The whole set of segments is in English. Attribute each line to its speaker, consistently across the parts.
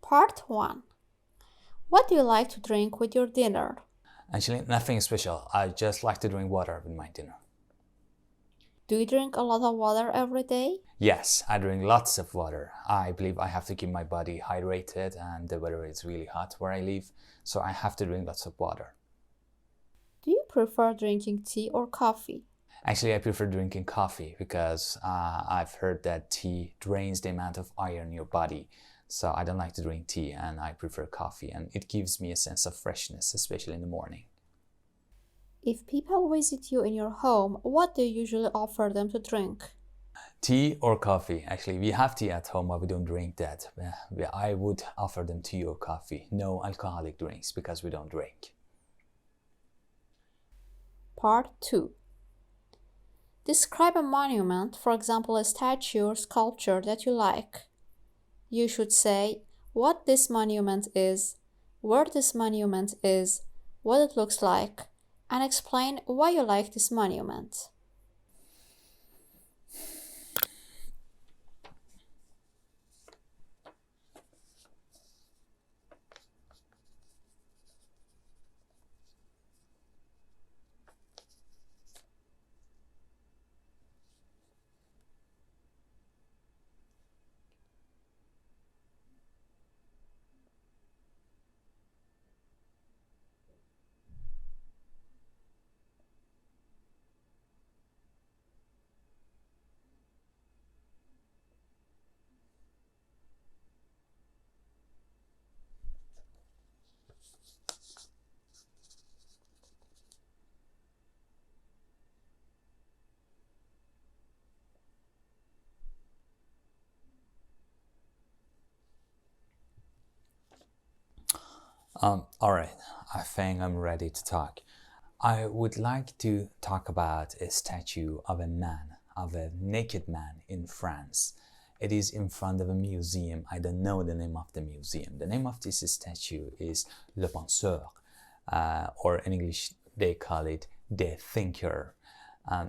Speaker 1: Part 1. What do you like to drink with your dinner?
Speaker 2: Actually, nothing special. I just like to drink water with my dinner.
Speaker 1: Do you drink a lot of water every day?
Speaker 2: Yes, I drink lots of water. I believe I have to keep my body hydrated and the weather is really hot where I live, so I have to drink lots of water.
Speaker 1: Do you prefer drinking tea or coffee?
Speaker 2: Actually, I prefer drinking coffee because I've heard that tea drains the amount of iron in your body. So I don't like to drink tea and I prefer coffee, and it gives me a sense of freshness, especially in the morning.
Speaker 1: If people visit you in your home, what do you usually offer them to drink?
Speaker 2: Tea or coffee? Actually, we have tea at home, but we don't drink that. I would offer them tea or coffee. No alcoholic drinks because we don't drink.
Speaker 1: Part 2. Describe a monument, for example, a statue or sculpture that you like. You should say what this monument is, where this monument is, what it looks like, and explain why you like this monument.
Speaker 2: All right, I think I'm ready to talk. I would like to talk about a statue of a man, of a naked man in France. It is in front of a museum. I don't know the name of the museum. The name of this statue is Le Penseur, or in English they call it the Thinker.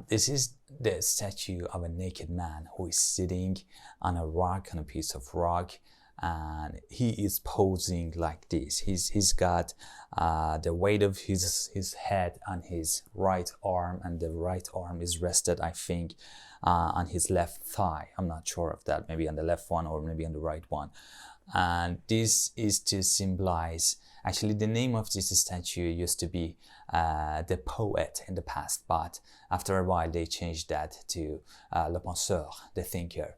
Speaker 2: This is the statue of a naked man who is sitting on a rock, on a piece of rock, and he is posing like this. He's got the weight of his head on his right arm, and the right arm is rested, I think, on his left thigh. I'm not sure of that, maybe on the left one or maybe on the right one. And this is to symbolize, actually the name of this statue used to be the poet in the past, but after a while they changed that to Le Penseur, the thinker.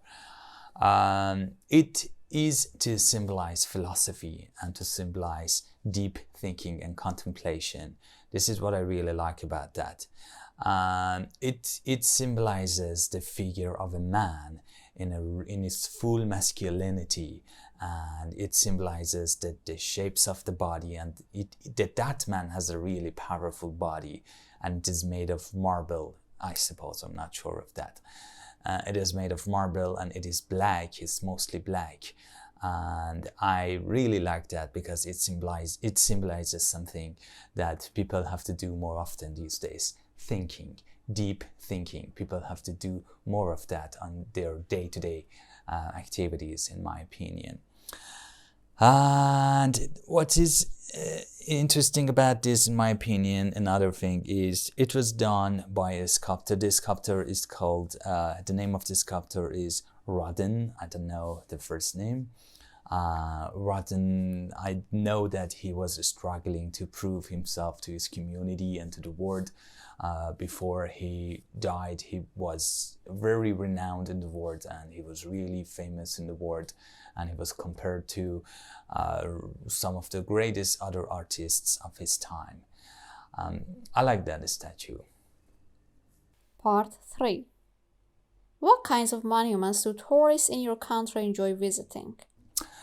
Speaker 2: It is to symbolize philosophy and to symbolize deep thinking and contemplation. This is what I really like about that. It symbolizes the figure of a man in its full masculinity, and it symbolizes the shapes of the body, and that man has a really powerful body, and it is made of marble, I suppose. I'm not sure of that. It is made of marble and it is black. It's mostly black, and I really like that because it symbolizes something that people have to do more often these days: thinking, deep thinking. People have to do more of that on their day-to-day activities, in my opinion. And what is interesting about this, in my opinion, another thing is it was done by a sculptor. This sculptor is called, the name of the sculptor is Rodin. I don't know the first name. Rodin, I know that he was struggling to prove himself to his community and to the world. Before he died, he was very renowned in the world, and he was really famous in the world, and he was compared to some of the greatest other artists of his time. I like that statue.
Speaker 1: Part 3. What kinds of monuments do tourists in your country enjoy visiting?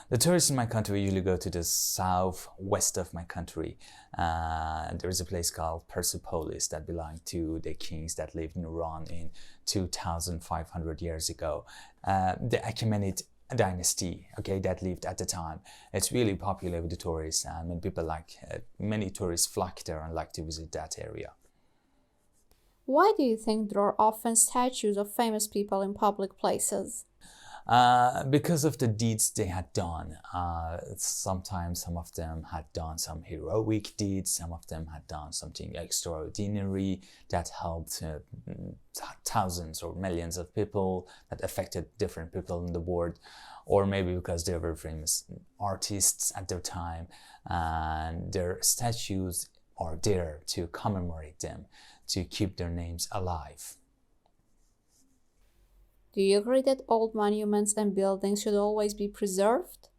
Speaker 2: The tourists in my country usually go to the southwest of my country. There is a place called Persepolis that belonged to the kings that lived in Iran in 2,500 years ago. The Achaemenid dynasty, okay, that lived at the time. It's really popular with the tourists, and many tourists flock there and like to visit that area.
Speaker 1: Why do you think there are often statues of famous people in public places?
Speaker 2: Because of the deeds they had done. Sometimes some of them had done some heroic deeds, some of them had done something extraordinary that helped thousands or millions of people, that affected different people in the world, or maybe because they were famous artists at their time, and their statues are there to commemorate them, to keep their names alive.
Speaker 1: Do you agree that old monuments and buildings should always be preserved?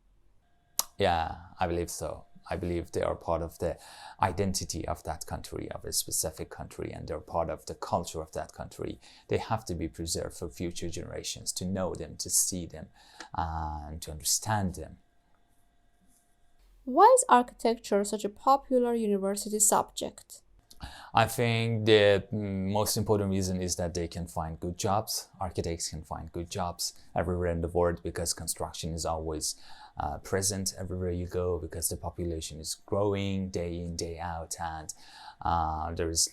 Speaker 2: Yeah, I believe so. I believe they are part of the identity of that country, of a specific country, and they're part of the culture of that country. They have to be preserved for future generations to know them, to see them, and to understand them.
Speaker 1: Why is architecture such a popular university subject?
Speaker 2: I think the most important reason is that they can find good jobs. Architects can find good jobs everywhere in the world because construction is always present everywhere you go, because the population is growing day in, day out, and there is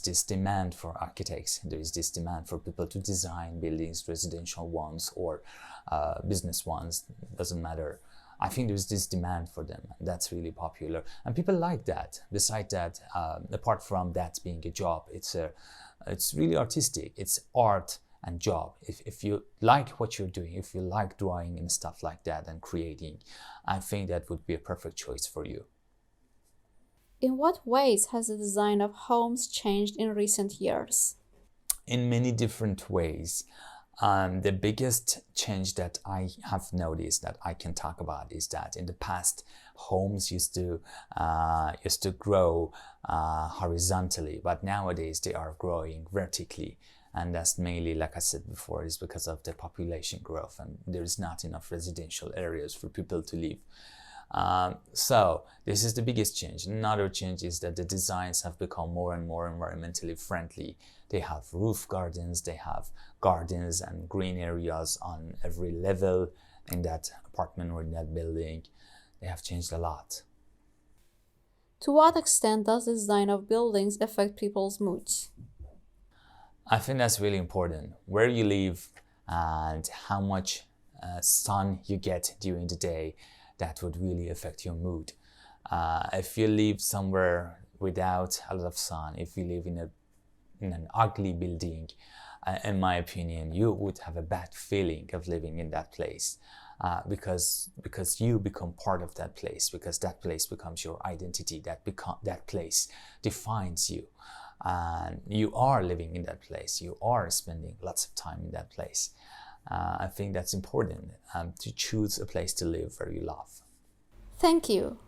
Speaker 2: this demand for architects. There is this demand for people to design buildings, residential ones or business ones, doesn't matter. I think there's this demand for them, and that's really popular, and people like that. Besides that, apart from that being a job, it's really artistic. It's art and job. If you like what you're doing, if you like drawing and stuff like that and creating, I think that would be a perfect choice for you.
Speaker 1: In what ways has the design of homes changed in recent years?
Speaker 2: In many different ways. The biggest change that I have noticed that I can talk about is that in the past, homes used to grow horizontally, but nowadays they are growing vertically. And that's mainly, like I said before, is because of the population growth, and there is not enough residential areas for people to live. So this is the biggest change. Another change is that the designs have become more and more environmentally friendly. They have roof gardens, they have gardens and green areas on every level in that apartment or in that building. They have changed a lot.
Speaker 1: To what extent does the design of buildings affect people's moods?
Speaker 2: I think that's really important. Where you live and how much sun you get during the day, that would really affect your mood. If you live somewhere without a lot of sun, if you live in an ugly building, in my opinion, you would have a bad feeling of living in that place, because you become part of that place, because that place becomes your identity, that place defines you. And you are living in that place, you are spending lots of time in that place. I think that's important, to choose a place to live where you love.
Speaker 1: Thank you.